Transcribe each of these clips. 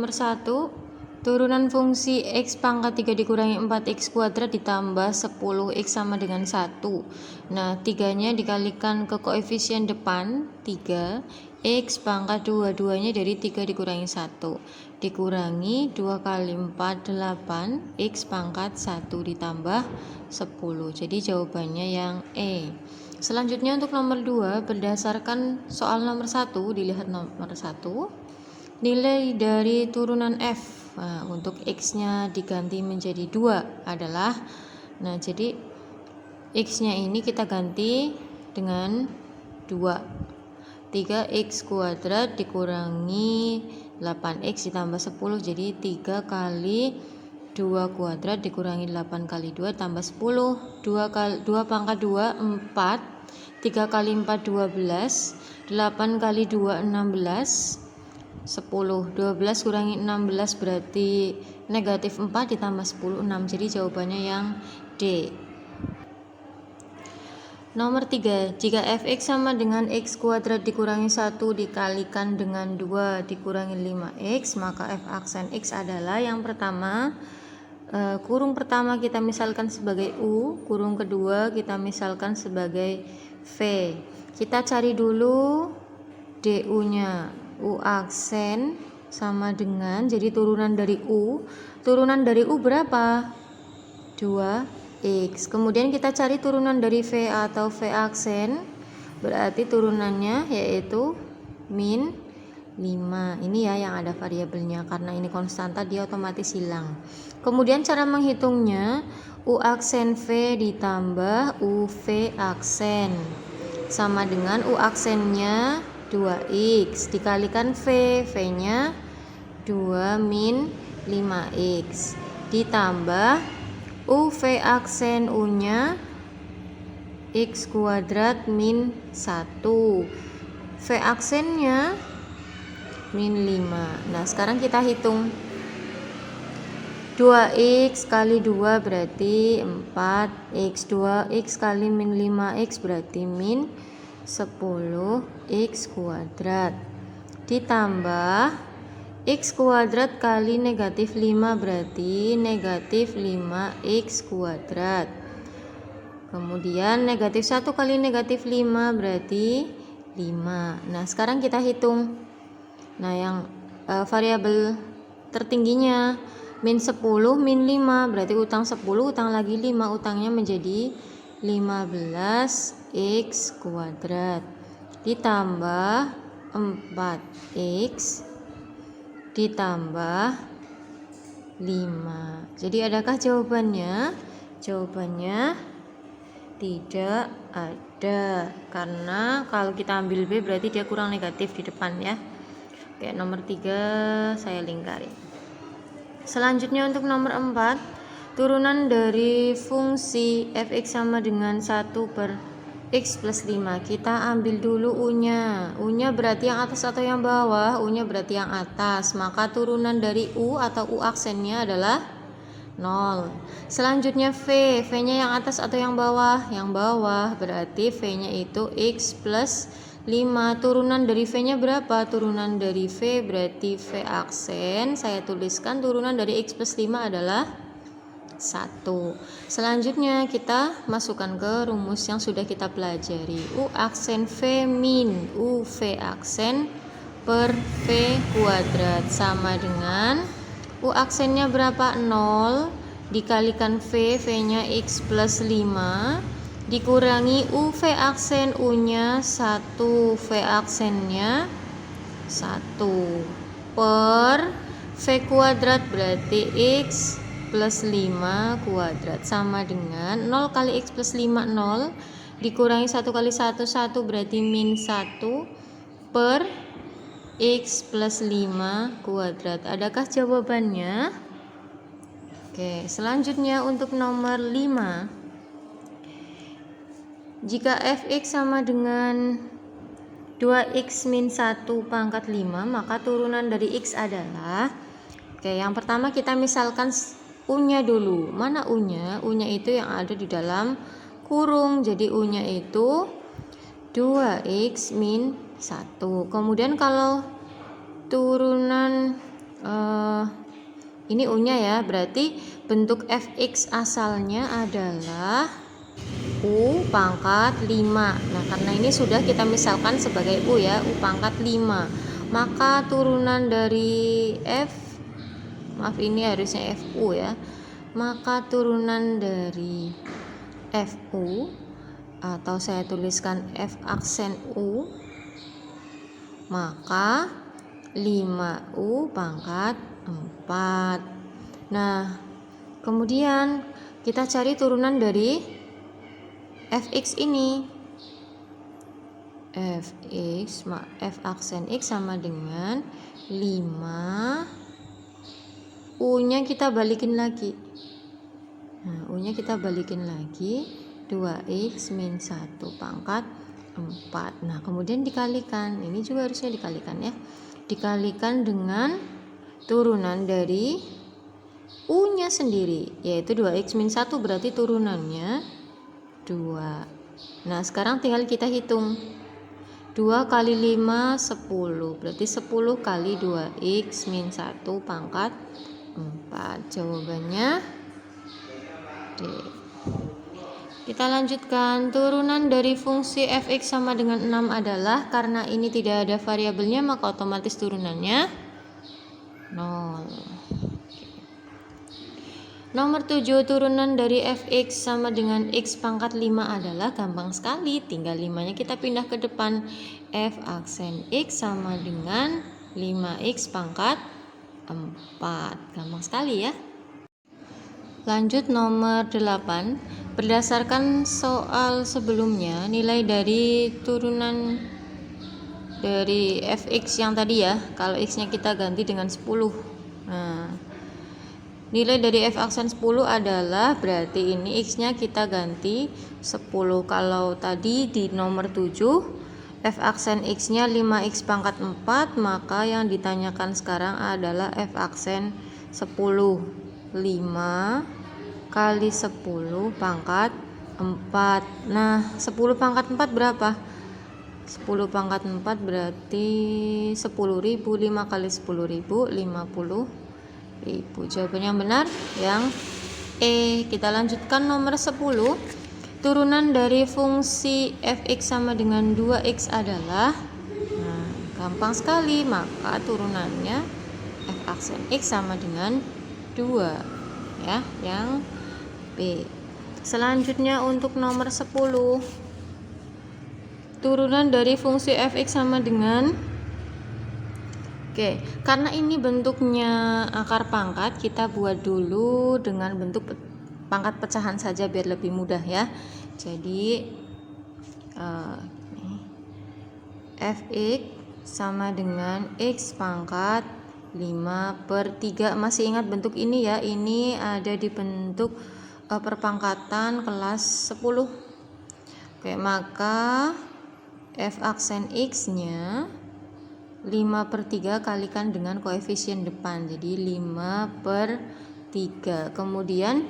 nomor 1, turunan fungsi X pangkat 3 dikurangi 4X kuadrat ditambah 10X sama dengan 1. Nah, 3-nya dikalikan ke koefisien depan 3, X pangkat 2, 2-nya dari 3 dikurangi 1. Dikurangi 2 kali 4, 8, X pangkat 1 ditambah 10. Jadi jawabannya yang E. Selanjutnya untuk nomor 2, berdasarkan soal nomor 1, dilihat nomor 1. Nilai dari turunan F, nah, untuk X-nya diganti menjadi 2 adalah, nah jadi X-nya ini kita ganti dengan 2. 3X kuadrat dikurangi 8X ditambah 10, jadi 3 kali 2 kuadrat dikurangi 8 kali 2 tambah 10. 2 pangkat 2, 4. 3 kali 4, 12. 8 kali 2, 16. 10, 12 kurangi 16 berarti negatif 4 ditambah 10, 6. Jadi jawabannya yang D. Nomor 3, jika fx sama dengan x kuadrat dikurangi 1 dikalikan dengan 2 dikurangi 5x, maka f aksen x adalah yang pertama, kurung pertama kita misalkan sebagai U, kurung kedua kita misalkan sebagai V. Kita cari dulu du-nya. U aksen sama dengan, jadi turunan dari U. Turunan dari U berapa? 2X. Kemudian kita cari turunan dari V atau V aksen. Berarti turunannya yaitu min 5. Ini ya yang ada variabelnya, karena ini konstanta dia otomatis hilang. Kemudian cara menghitungnya, U aksen V ditambah UV aksen sama dengan U aksennya 2X dikalikan V, V-nya 2 min 5X ditambah UV aksen U-nya X kuadrat min 1, V aksennya min 5. Nah, sekarang kita hitung 2X kali 2 berarti 4X, 2X kali min 5X berarti min 10X kuadrat ditambah X kuadrat kali negatif 5 berarti negatif 5X kuadrat. Kemudian negatif 1 kali negatif 5 berarti 5. Nah, sekarang kita hitung. Nah, yang variabel tertingginya min 10 min 5 berarti utang 10, utang lagi 5, utangnya menjadi 15X kuadrat ditambah 4X ditambah 5. Jadi adakah jawabannya? Jawabannya tidak ada, karena kalau kita ambil B berarti dia kurang negatif di depan ya. Oke, nomor 3 saya lingkari. Selanjutnya untuk nomor 4, turunan dari fungsi fx sama dengan 1 per x plus 5. Kita ambil dulu U-nya. U-nya berarti yang atas atau yang bawah? U-nya berarti yang atas. Maka turunan dari U atau U aksennya adalah 0. Selanjutnya V. V-nya yang atas atau yang bawah? Yang bawah. Berarti V-nya itu x plus 5. Turunan dari V-nya berapa? Turunan dari V berarti V aksen. Saya tuliskan turunan dari x plus 5 adalah 1. Selanjutnya kita masukkan ke rumus yang sudah kita pelajari. U aksen V min UV aksen per V kuadrat sama dengan U aksennya berapa? 0 dikalikan V, V-nya x plus 5 dikurangi UV aksen, U-nya 1, V aksennya 1 per V kuadrat berarti x plus 5 kuadrat sama dengan 0 kali x plus 5, 0 dikurangi 1 kali 1, 1 berarti min 1 per x plus 5 kuadrat. Adakah jawabannya? Oke, selanjutnya untuk nomor 5, jika fx sama dengan 2x min 1 pangkat 5, maka turunan dari x adalah, oke, yang pertama kita misalkan U-nya dulu. Mana U-nya? U-nya itu yang ada di dalam kurung. Jadi U-nya itu 2x min 1. Kemudian kalau turunan Ini U-nya ya, berarti bentuk fx asalnya adalah U pangkat 5. Nah, karena ini sudah kita misalkan sebagai U ya, U pangkat 5. Maka turunan dari maaf ini harusnya FU ya. Maka turunan dari FU atau saya tuliskan F aksen U, maka 5U pangkat 4. Nah, kemudian kita cari turunan dari fx ini. F aksen x sama dengan 5, U-nya kita balikin lagi. Nah, U-nya kita balikin lagi, 2x min 1 pangkat 4. Nah, kemudian dikalikan. Ini juga harusnya dikalikan ya. Dikalikan dengan turunan dari U-nya sendiri, yaitu 2x min 1, berarti turunannya 2. Nah, sekarang tinggal kita hitung. 2 kali 5 10, berarti 10 kali 2x min 1 pangkat 4. Jawabannya D. Kita lanjutkan. Turunan dari fungsi fx sama dengan 6 adalah, karena ini tidak ada variabelnya maka otomatis turunannya 0. Nomor 7, turunan dari fx sama dengan x pangkat 5 adalah, gampang sekali, tinggal 5-nya kita pindah ke depan. F aksen x sama dengan 5x pangkat 4. Gampang sekali ya. Lanjut nomor 8. Berdasarkan soal sebelumnya, nilai dari turunan dari fx yang tadi ya, kalau x-nya kita ganti dengan 10. Nah, nilai dari f aksen 10 adalah, berarti ini x-nya kita ganti 10. Kalau tadi di nomor 7 f aksen x-nya 5x pangkat 4, maka yang ditanyakan sekarang adalah f aksen 10. 5 kali 10 pangkat 4. Nah, 10 pangkat 4 berapa? 10 pangkat 4 berarti 10.000. 5 kali 10.000 50.000. Jawaban yang benar yang E. Kita lanjutkan nomor 10. Turunan dari fungsi fx sama dengan 2x adalah, nah, gampang sekali, maka turunannya f aksen x sama dengan 2 ya, yang B. Selanjutnya untuk nomor 10. Turunan dari fungsi fx sama dengan, karena ini bentuknya akar pangkat, kita buat dulu dengan bentuk pangkat pecahan saja biar lebih mudah ya. Jadi fx sama dengan x pangkat 5/3. Masih ingat bentuk ini ya? Ini ada di bentuk perpangkatan kelas 10. Maka f aksen x-nya 5/3 kalikan dengan koefisien depan, jadi 5/3. Kemudian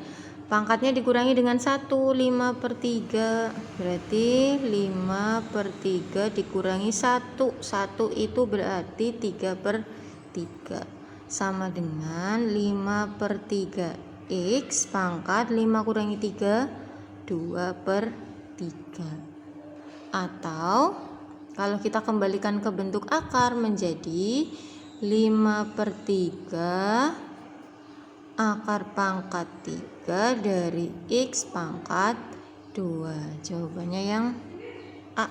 pangkatnya dikurangi dengan 1, 5/3, berarti 5/3 dikurangi 1. 1 itu berarti 3/3, sama dengan 5/3 x pangkat 5 kurangi 3, 2/3. Atau kalau kita kembalikan ke bentuk akar menjadi 5/3 akar pangkat 3 dari x pangkat 2. Jawabannya yang A.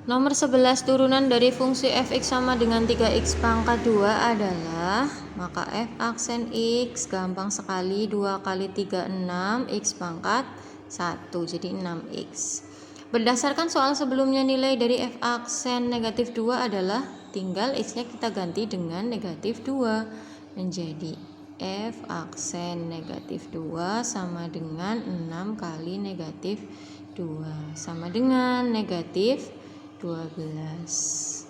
Nomor 11. Turunan dari fungsi fx sama dengan 3x pangkat 2 adalah, maka f aksen x gampang sekali, 2 kali 3 6, x pangkat 1, jadi 6x. Berdasarkan soal sebelumnya, nilai dari f aksen negatif 2 adalah, tinggal x-nya kita ganti dengan negatif 2, menjadi f aksen negatif 2 sama dengan 6 kali negatif 2, sama dengan negatif 12.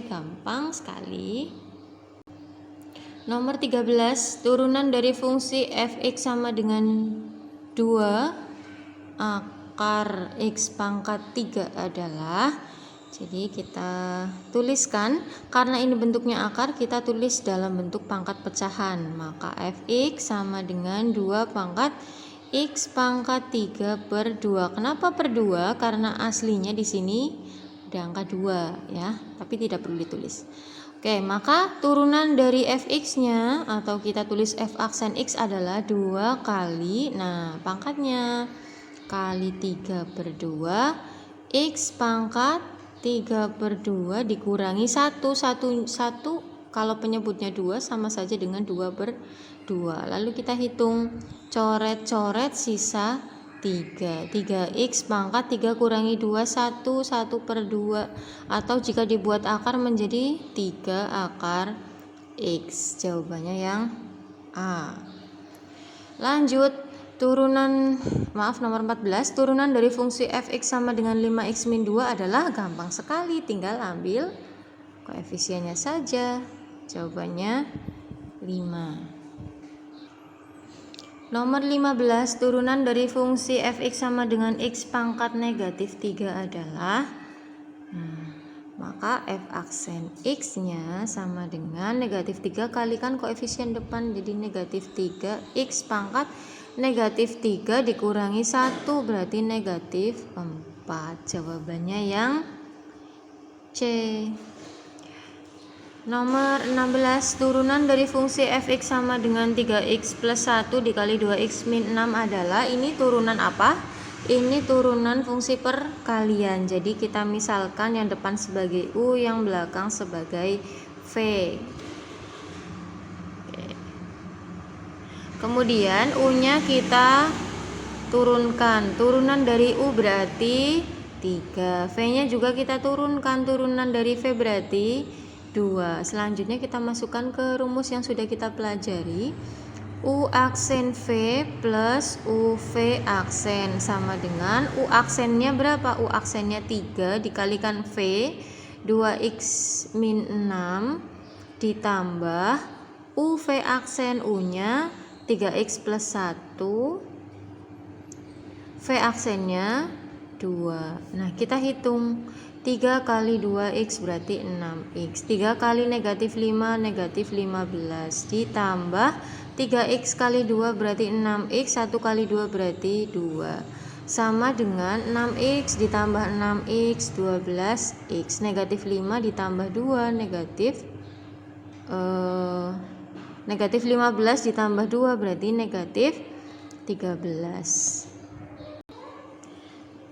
Gampang sekali. Nomor 13. Turunan dari fungsi fx sama dengan 2 akar x pangkat 3 adalah, Jadi kita tuliskan, karena ini bentuknya akar, kita tulis dalam bentuk pangkat pecahan. Maka fx sama dengan 2 pangkat x pangkat 3 per 2. Kenapa per 2? Karena aslinya di sini ada angka 2 ya, tapi tidak perlu ditulis. Oke, maka turunan dari fx-nya atau kita tulis f aksen x adalah 2 kali, nah pangkatnya kali 3 per 2 x pangkat 3 per 2 dikurangi 1 kalau penyebutnya 2 sama saja dengan 2 per 2. Lalu kita hitung, coret-coret sisa 3. 3x pangkat 3 kurangi 2 1 per 2, atau jika dibuat akar menjadi 3 akar x. Jawabannya yang A. Lanjut, nomor 14, turunan dari fungsi fx sama dengan 5x min 2 adalah gampang sekali, tinggal ambil koefisiennya saja. Jawabannya 5. Nomor 15, turunan dari fungsi fx sama dengan x pangkat negatif 3 adalah, maka f aksen x-nya sama dengan negatif 3 kalikan koefisien depan, jadi negatif 3x pangkat negatif 3 dikurangi 1 berarti negatif 4. Jawabannya yang C. Nomor 16, turunan dari fungsi fx sama dengan 3x plus 1 dikali 2x min 6 adalah, ini turunan apa? Ini turunan fungsi perkalian. Jadi kita misalkan yang depan sebagai U, yang belakang sebagai V. Kemudian U-nya kita turunkan. Turunan dari U berarti 3. V-nya juga kita turunkan. Turunan dari V berarti 2. Selanjutnya kita masukkan ke rumus yang sudah kita pelajari. U aksen V plus UV aksen sama dengan U aksennya berapa? U aksennya 3 dikalikan V 2x min 6 ditambah UV aksen U-nya 3x plus 1, V aksennya 2. Nah kita hitung, 3 kali 2x berarti 6x, 3 kali negatif 5 negatif 15 ditambah 3x kali 2 berarti 6x, 1 kali 2 berarti 2, sama dengan 6x ditambah 6x 12x, negatif 5 ditambah 2 negatif 15 ditambah 2 berarti negatif 13.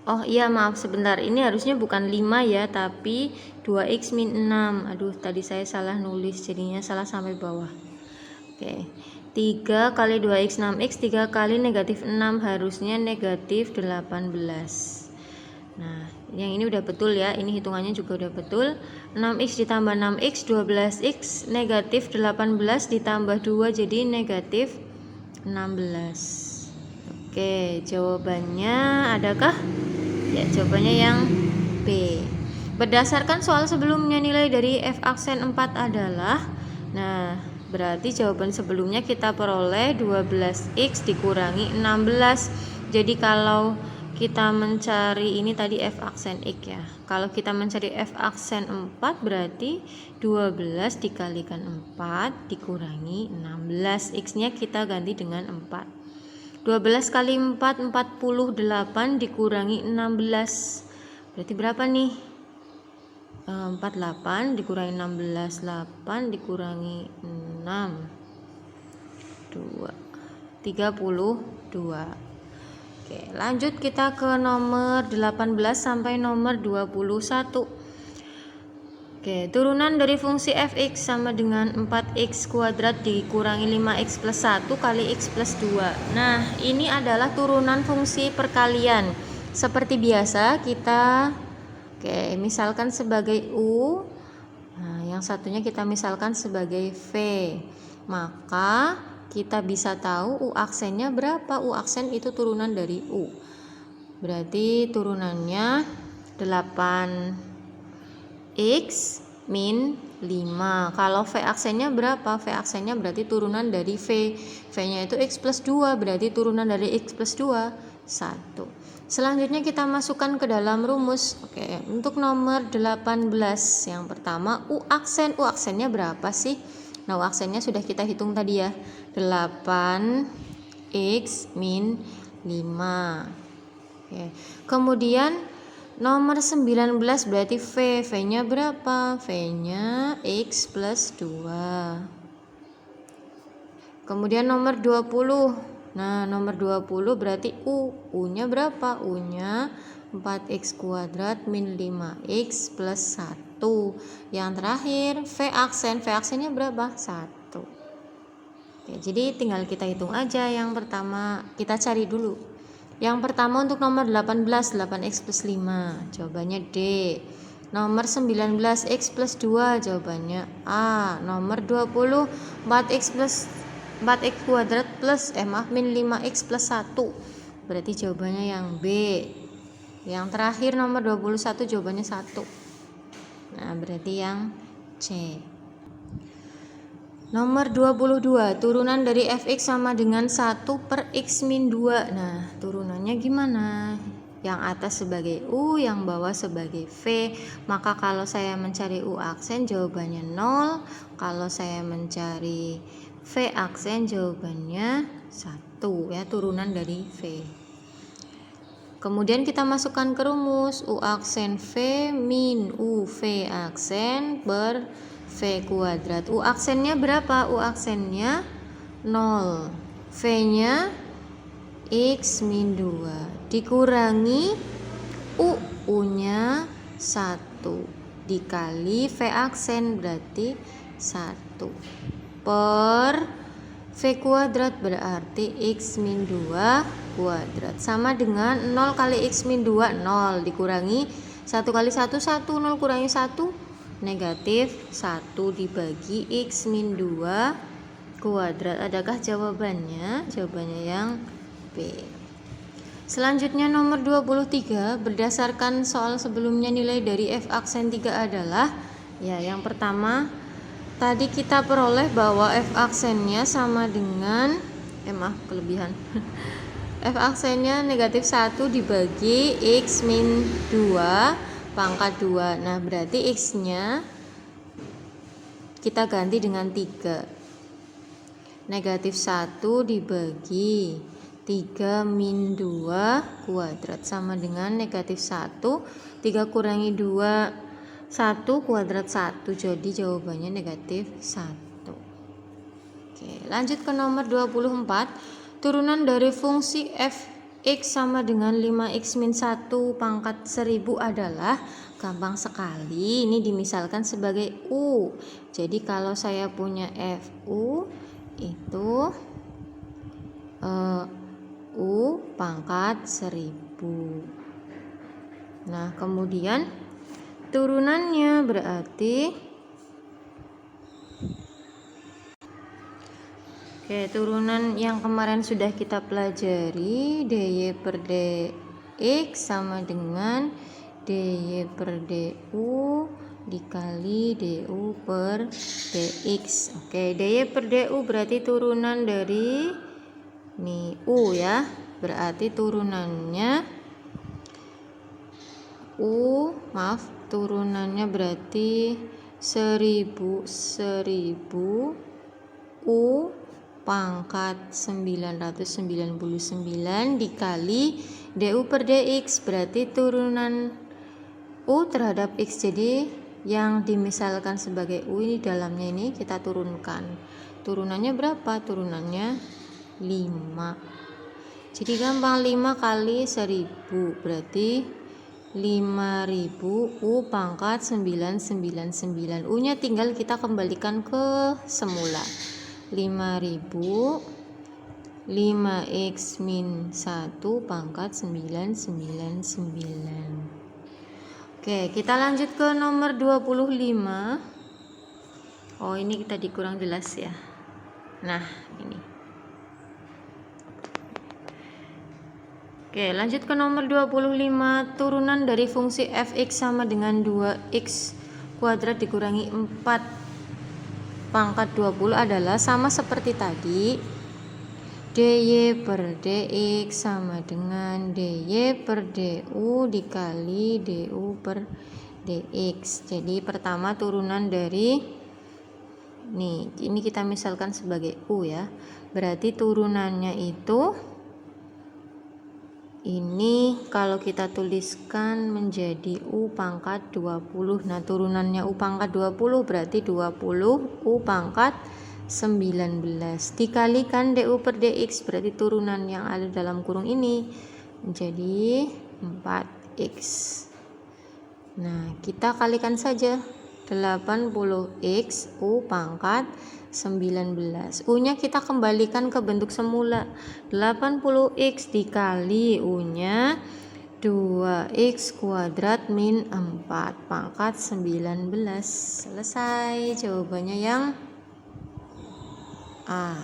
Oh iya, maaf sebentar, ini harusnya bukan 5 ya, tapi 2x min 6. Aduh, tadi saya salah nulis, jadinya salah sampai bawah. Oke, 3 kali 2x 6x, 3 kali negatif 6 harusnya negatif 18. Nah, yang ini udah betul ya, ini hitungannya juga udah betul. 6x ditambah 6x 12x, negatif 18 ditambah 2 jadi negatif 16. Oke, jawabannya adakah? Ya, jawabannya yang B. Berdasarkan soal sebelumnya, nilai dari f aksen 4 adalah, nah berarti jawaban sebelumnya kita peroleh 12x dikurangi 16. Jadi kalau kita mencari ini tadi f aksen x ya. Kalau kita mencari f aksen 4 berarti 12 dikalikan 4 dikurangi 16. X-nya kita ganti dengan 4. 12 kali 4 48 dikurangi 16. Berarti berapa nih? 48 dikurangi 16, 8 dikurangi 6, 2, 32. Oke, lanjut kita ke nomor 18 sampai nomor 21. Oke, turunan dari fungsi fx sama dengan 4x kuadrat dikurangi 5x plus 1 kali x plus 2. Nah, ini adalah turunan fungsi perkalian. Seperti biasa kita, misalkan sebagai U. Nah, yang satunya kita misalkan sebagai V. Maka kita bisa tahu U aksennya berapa. U aksen itu turunan dari U. Berarti turunannya 8x min 5. Kalau V aksennya berapa? V aksennya berarti turunan dari V. V-nya itu X plus 2, berarti turunan dari X plus 2, 1. Selanjutnya kita masukkan ke dalam rumus. Oke, untuk nomor 18, yang pertama U aksen. U aksennya berapa sih? Nah, U aksennya sudah kita hitung tadi ya. 8X min 5. Oke. Kemudian nomor 19 berarti V. V-nya berapa? V-nya X plus 2. Kemudian nomor 20. Nah, nomor 20 berarti U. U-nya berapa? U-nya 4X kuadrat min 5X plus 1. Yang terakhir V aksen. V aksennya berapa? 1. Oke, jadi tinggal kita hitung aja. Yang pertama kita cari dulu. Yang pertama untuk nomor 18, 8X plus 5, jawabannya D. Nomor 19, X plus 2, jawabannya A. Nomor 20, 4X kuadrat plus min 5X plus 1, berarti jawabannya yang B. Yang terakhir nomor 21, jawabannya 1. Nah, berarti yang C. Nomor 22, turunan dari fx sama dengan 1 per x min 2. Nah, turunannya gimana? Yang atas sebagai U, yang bawah sebagai V. Maka kalau saya mencari U aksen, jawabannya 0. Kalau saya mencari V aksen, jawabannya 1 ya, turunan dari V. Kemudian kita masukkan ke rumus U aksen V min U V aksen per V kuadrat. U aksennya berapa? U aksennya 0. V-nya X min 2 dikurangi U-nya 1 dikali V aksen berarti 1 per V kuadrat berarti X min 2 kuadrat sama dengan 0 kali X min 2 0 dikurangi 1 kali 1 1, 0 kurangi 1 negatif 1 dibagi X min 2 kuadrat. Adakah jawabannya? Jawabannya yang B. Selanjutnya nomor 23, berdasarkan soal sebelumnya nilai dari F aksen 3 adalah ya, yang pertama tadi kita peroleh bahwa F aksennya sama dengan kelebihan F aksennya negatif 1 dibagi X min 2 pangkat 2. Nah, berarti X-nya kita ganti dengan 3. Negatif 1 dibagi 3 min 2 kuadrat sama dengan negatif 1. 3 kurangi 2, 1 kuadrat 1. Jadi jawabannya negatif 1. Oke, lanjut ke nomor 24. Turunan dari fungsi f X sama dengan 5X min 1 pangkat 1000 adalah, gampang sekali, ini dimisalkan sebagai U. Jadi kalau saya punya FU itu U pangkat 1000. Nah, kemudian turunannya berarti Oke, turunan yang kemarin sudah kita pelajari, dy per dx sama dengan dy per du dikali du per dx. Oke, dy per du berarti turunan dari u ya. Berarti turunannya turunannya berarti 1000 u pangkat 999 dikali du per dx, berarti turunan u terhadap x. Jadi yang dimisalkan sebagai u ini dalamnya ini kita turunkan. Turunannya berapa? Turunannya 5. Jadi gampang, 5 kali 1000 berarti 5000 u pangkat 999. U nya tinggal kita kembalikan ke semula. 5000 5x min 1 pangkat 999. Oke, kita lanjut ke nomor 25. Oh, ini tadi kurang jelas ya. Nah, ini. Oke, lanjut ke nomor 25. Turunan dari fungsi fx sama dengan 2x kuadrat dikurangi 4 pangkat 20 adalah sama seperti tadi. dy per dx sama dengan dy per du dikali du per dx. Jadi pertama turunan dari nih, ini kita misalkan sebagai u ya. Berarti turunannya itu ini kalau kita tuliskan menjadi u pangkat 20. Nah, turunannya u pangkat 20 berarti 20 u pangkat 19 dikalikan du per dx, berarti turunan yang ada dalam kurung ini menjadi 4x. Nah, kita kalikan saja 80x u pangkat 19. U nya kita kembalikan ke bentuk semula, 80x dikali u nya 2x kuadrat min 4 pangkat 19. Selesai, jawabannya yang A.